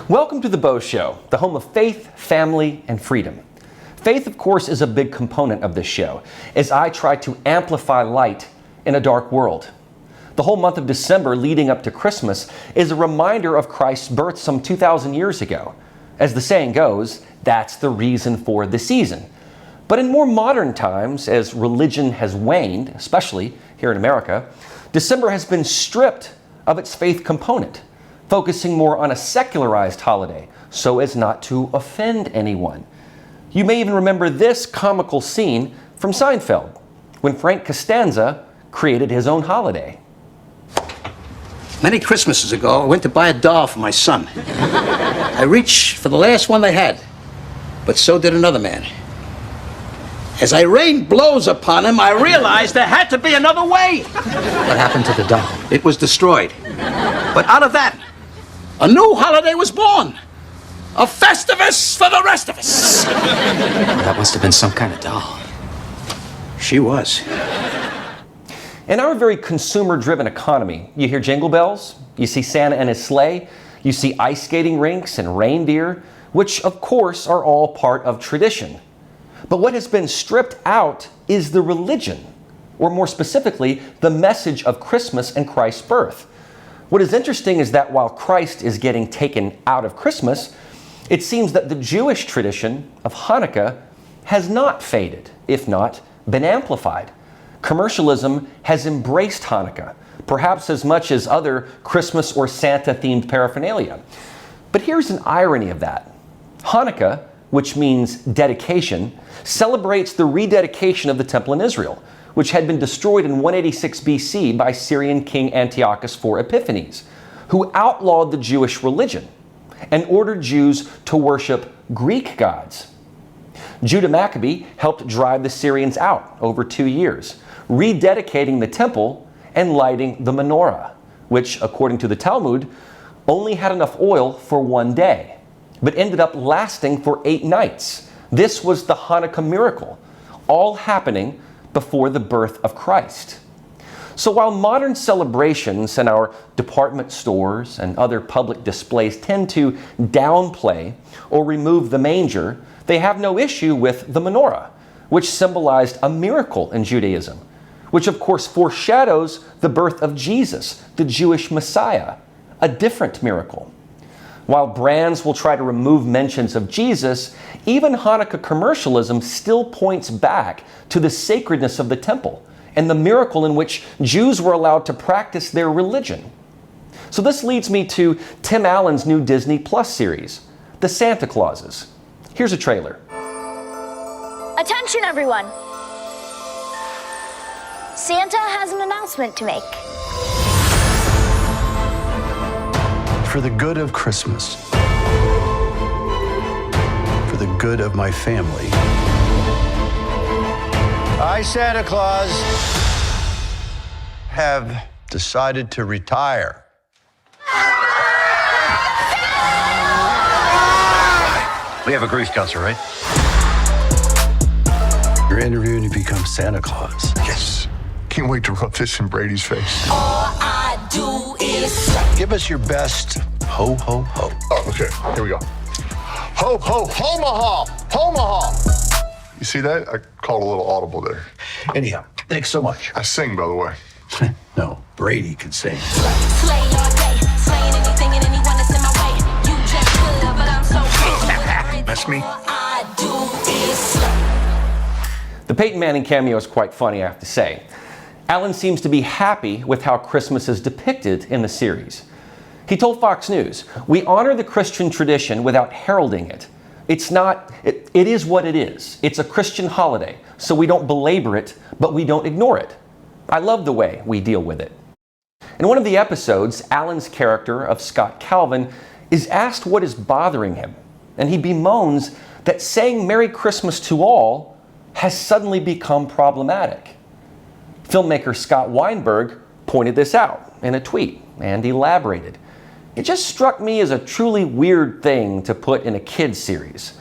Welcome to the Beau Show, the home of faith, family, and freedom. Faith, of course, is a big component of this show, as I try to amplify light in a dark world. The whole month of December leading up to Christmas is a reminder of Christ's birth some 2,000 years ago. As the saying goes, that's the reason for the season. But in more modern times, as religion has waned, especially here in America, December has been stripped of its faith component, focusing more on a secularized holiday so as not to offend anyone. You may even remember this comical scene from Seinfeld, when Frank Costanza created his own holiday. Many Christmases ago, I went to buy a doll for my son. I reached for the last one they had, but so did another man. As I rained blows upon him, I realized there had to be another way. What happened to the doll? It was destroyed. But out of that, a new holiday was born. A Festivus for the rest of us. That must have been some kind of doll. She was. In our very consumer-driven economy, you hear jingle bells, you see Santa and his sleigh, you see ice skating rinks and reindeer, which of course are all part of tradition. But what has been stripped out is the religion, or more specifically, the message of Christmas and Christ's birth. What is interesting is that while Christ is getting taken out of Christmas, it seems that the Jewish tradition of Hanukkah has not faded, if not been amplified. Commercialism has embraced Hanukkah, perhaps as much as other Christmas or Santa-themed paraphernalia. But here's an irony of that. Hanukkah, which means dedication, celebrates the rededication of the temple in Israel, which had been destroyed in 186 BC by Syrian King Antiochus IV Epiphanes, who outlawed the Jewish religion and ordered Jews to worship Greek gods. Judah Maccabee helped drive the Syrians out over 2 years, rededicating the temple and lighting the menorah, which, according to the Talmud, only had enough oil for 1 day, but ended up lasting for 8 nights. This was the Hanukkah miracle, all happening before the birth of Christ. So while modern celebrations in our department stores and other public displays tend to downplay or remove the manger, they have no issue with the menorah, which symbolized a miracle in Judaism, which of course foreshadows the birth of Jesus, the Jewish Messiah, a different miracle. While brands will try to remove mentions of Jesus, even Hanukkah commercialism still points back to the sacredness of the temple and the miracle in which Jews were allowed to practice their religion. So this leads me to Tim Allen's new Disney Plus series, The Santa Clauses. Here's a trailer. Attention, everyone! Santa has an announcement to make. For the good of Christmas, for the good of my family, I, Santa Claus, have decided to retire. We have a grief counselor, right? You're interviewing to become Santa Claus. Yes. Can't wait to rub this in Brady's face. All I do is Give us your best ho, ho, ho. Oh, okay. Here we go. Ho, ho, homaha! Homaha! You see that? I called a little audible there. Anyhow, thanks so much. I sing, by the way. No, Brady can sing. slay all day, slaying anything and anyone that's in my way. You just good, but I'm so cool. That's me. All I do is slay. The Peyton Manning cameo is quite funny, I have to say. Allen seems to be happy with how Christmas is depicted in the series. He told Fox News, "We honor the Christian tradition without heralding it. It is what it is. It's a Christian holiday, so we don't belabor it, but we don't ignore it. I love the way we deal with it." In one of the episodes, Allen's character of Scott Calvin is asked what is bothering him, and he bemoans that saying Merry Christmas to all has suddenly become problematic. Filmmaker Scott Weinberg pointed this out in a tweet and elaborated. "It just struck me as a truly weird thing to put in a kids series.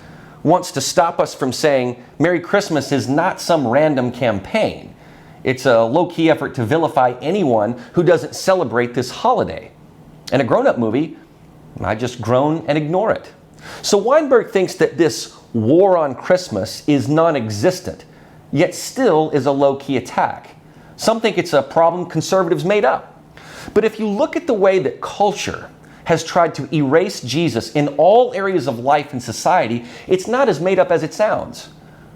Wants to stop us from saying Merry Christmas is not some random campaign. It's a low-key effort to vilify anyone who doesn't celebrate this holiday. In a grown-up movie, I just groan and ignore it. So Weinberg thinks that this war on Christmas is non-existent, yet still is a low-key attack. Some think it's a problem conservatives made up. But if you look at the way that culture has tried to erase Jesus in all areas of life and society, it's not as made up as it sounds.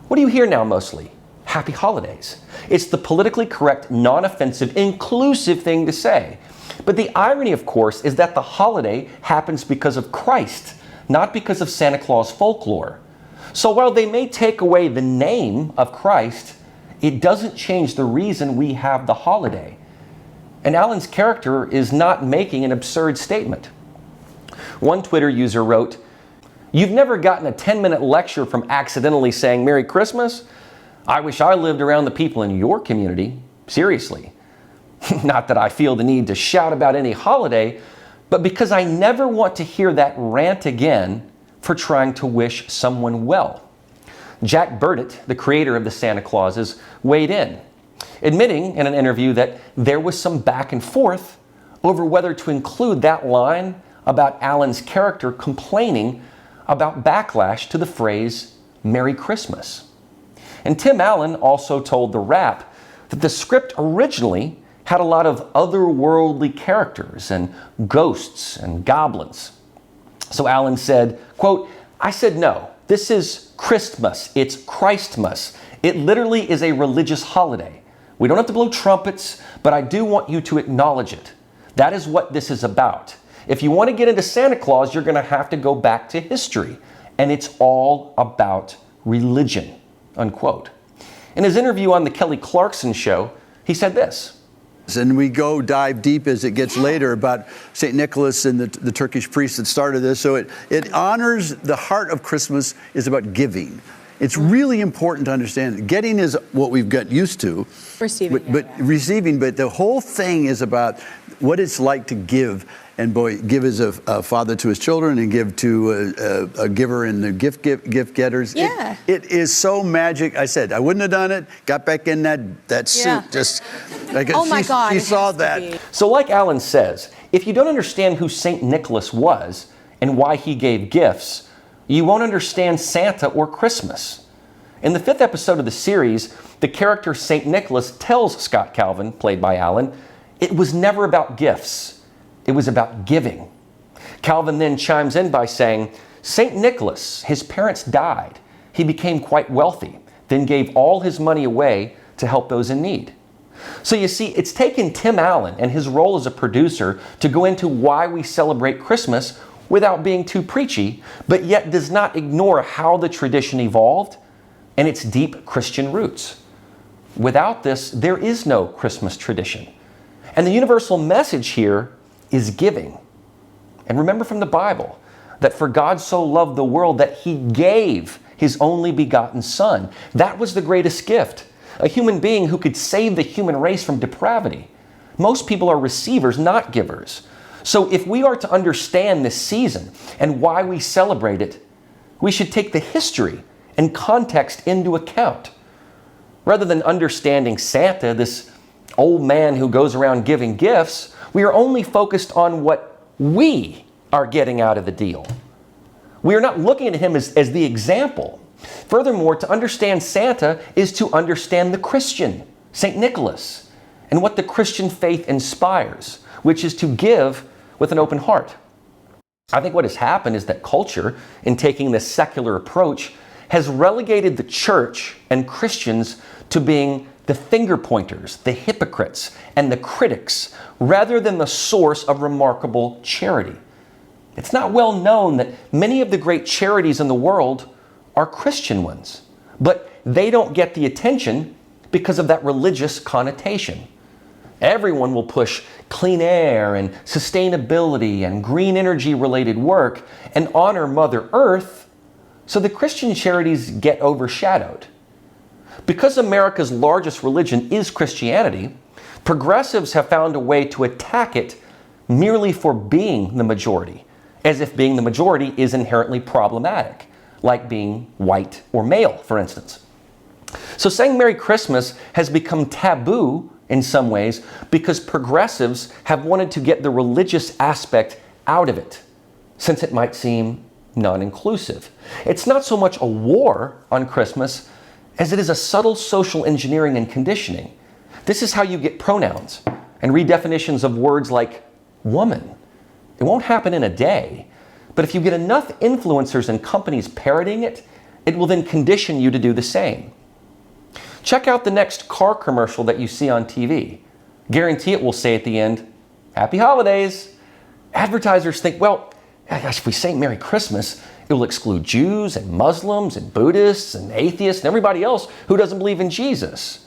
What do you hear now mostly? Happy holidays. It's the politically correct, non-offensive, inclusive thing to say. But the irony, of course, is that the holiday happens because of Christ, not because of Santa Claus folklore. So while they may take away the name of Christ, it doesn't change the reason we have the holiday. And Alan's character is not making an absurd statement. One Twitter user wrote, "You've never gotten a 10-minute lecture from accidentally saying Merry Christmas? I wish I lived around the people in your community. Seriously. Not that I feel the need to shout about any holiday, but because I never want to hear that rant again for trying to wish someone well." Jack Burdett, the creator of the Santa Clauses, weighed in, admitting in an interview that there was some back and forth over whether to include that line about Alan's character complaining about backlash to the phrase Merry Christmas. And Tim Allen also told The Wrap that the script originally had a lot of otherworldly characters and ghosts and goblins. So Allen said, quote, "I said no, this is Christmas, it's Christmas. It literally is a religious holiday. We don't have to blow trumpets, but I do want you to acknowledge it. That is what this is about. If you want to get into Santa Claus, you're going to have to go back to history, and it's all about religion," unquote. In his interview on the Kelly Clarkson Show, he said this. And we go dive deep as it gets later about St. Nicholas and the Turkish priest that started this. So it honors the heart of Christmas is about giving. It's really important to understand. Getting is what we've got used to. Receiving. But the whole thing is about what it's like to give. And boy, give as a father to his children and give to a giver and the gift getters. Yeah. It is so magic. I said, I wouldn't have done it. Got back in that suit. Yeah. Just like Oh my God, she it saw has to that. be. So like Alan says, if you don't understand who St. Nicholas was and why he gave gifts, you won't understand Santa or Christmas. In the 5th episode of the series, the character St. Nicholas tells Scott Calvin, played by Alan, it was never about gifts. It was about giving. Calvin then chimes in by saying, St. Nicholas, his parents died. He became quite wealthy, then gave all his money away to help those in need. So you see, it's taken Tim Allen and his role as a producer to go into why we celebrate Christmas without being too preachy, but yet does not ignore how the tradition evolved and its deep Christian roots. Without this, there is no Christmas tradition. And the universal message here is giving. And remember from the Bible that for God so loved the world that he gave his only begotten Son. That was the greatest gift. A human being who could save the human race from depravity. Most people are receivers, not givers. So if we are to understand this season and why we celebrate it, we should take the history and context into account. Rather than understanding Santa, this old man who goes around giving gifts, we are only focused on what we are getting out of the deal. We are not looking at him as the example. Furthermore, to understand Santa is to understand the Christian, St. Nicholas, and what the Christian faith inspires, which is to give with an open heart. I think what has happened is that culture, in taking this secular approach, has relegated the church and Christians to being the finger pointers, the hypocrites, and the critics, rather than the source of remarkable charity. It's not well known that many of the great charities in the world are Christian ones, but they don't get the attention because of that religious connotation. Everyone will push clean air and sustainability and green energy related work and honor Mother Earth, so the Christian charities get overshadowed. Because America's largest religion is Christianity, progressives have found a way to attack it merely for being the majority, as if being the majority is inherently problematic, like being white or male, for instance. So saying Merry Christmas has become taboo in some ways because progressives have wanted to get the religious aspect out of it. since it might seem non-inclusive. It's not so much a war on Christmas as it is a subtle social engineering and conditioning. This is how you get pronouns and redefinitions of words like woman. It won't happen in a day, but if you get enough influencers and companies parroting it, it will then condition you to do the same. Check out the next car commercial that you see on TV. Guarantee it will say at the end, Happy Holidays. Advertisers think, well, gosh, if we say Merry Christmas, it will exclude Jews and Muslims and Buddhists and atheists and everybody else who doesn't believe in Jesus.